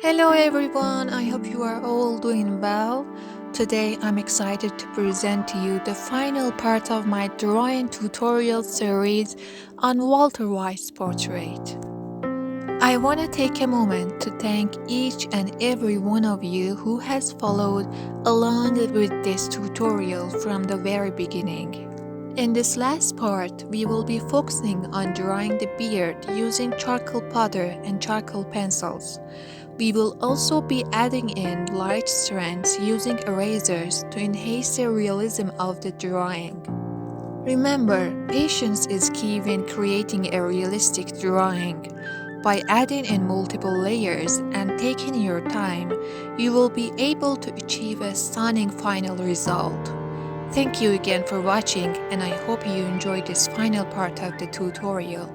Hello everyone, I hope you are all doing well. Today I'm excited to present to you the final part of my drawing tutorial series on Walter White's portrait. I want to take a moment to thank each and every one of you who has followed along with this tutorial from the very beginning. In this last part, we will be focusing on drawing the beard using charcoal powder and charcoal pencils. We will also be adding in light strands using erasers to enhance the realism of the drawing. Remember, patience is key when creating a realistic drawing. By adding in multiple layers and taking your time, you will be able to achieve a stunning final result. Thank you again for watching, and I hope you enjoyed this final part of the tutorial.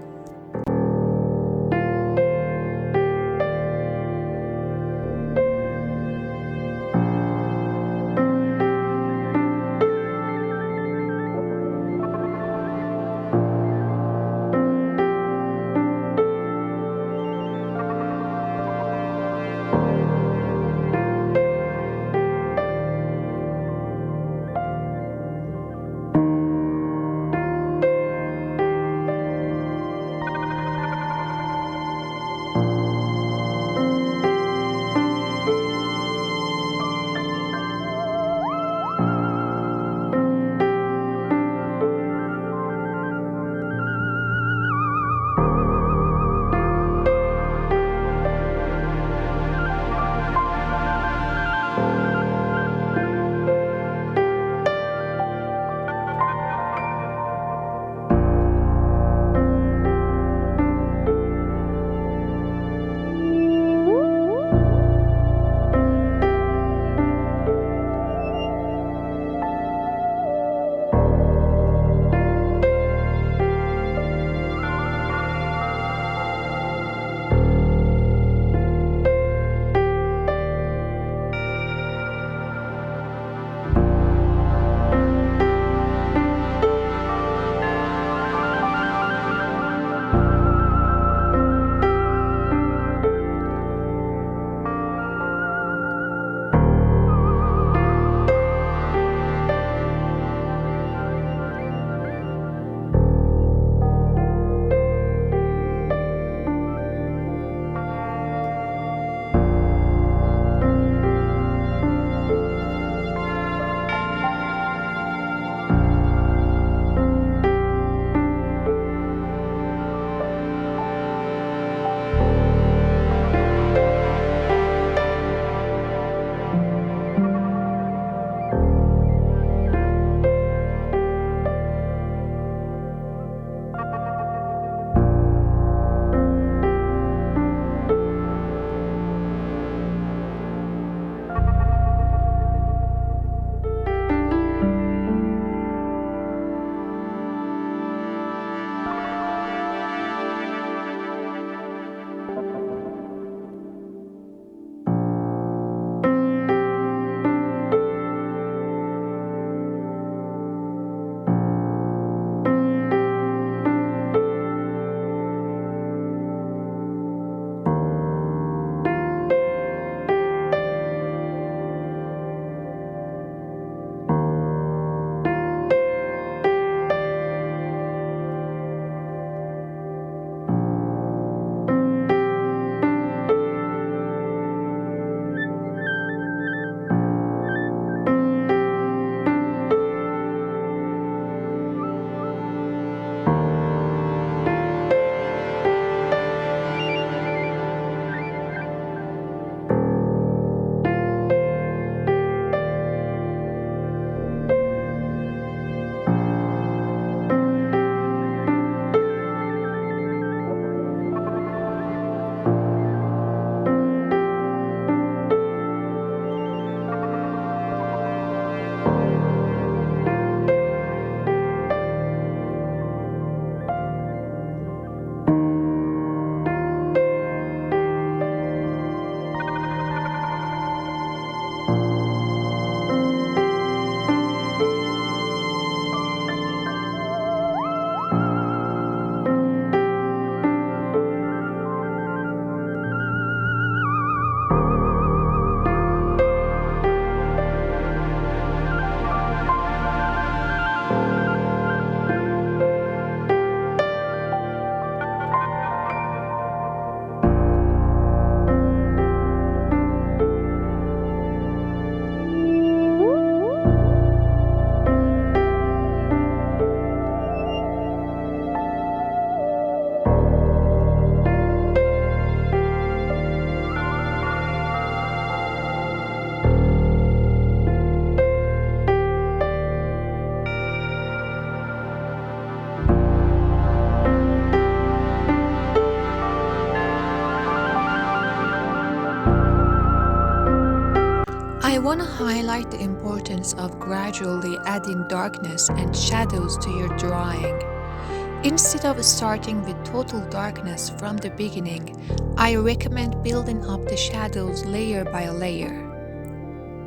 I want to highlight the importance of gradually adding darkness and shadows to your drawing. Instead of starting with total darkness from the beginning, I recommend building up the shadows layer by layer.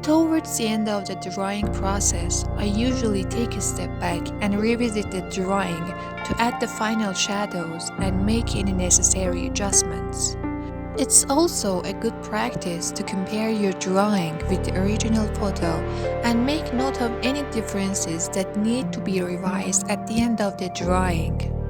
Towards the end of the drawing process, I usually take a step back and revisit the drawing to add the final shadows and make any necessary adjustments. It's also a good practice to compare your drawing with the original photo and make note of any differences that need to be revised at the end of the drawing.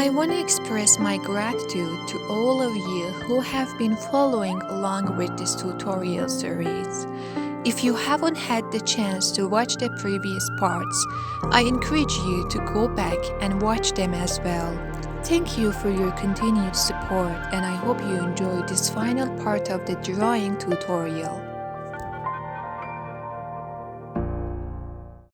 I want to express my gratitude to all of you who have been following along with this tutorial series. If you haven't had the chance to watch the previous parts, I encourage you to go back and watch them as well. Thank you for your continued support, and I hope you enjoyed this final part of the drawing tutorial.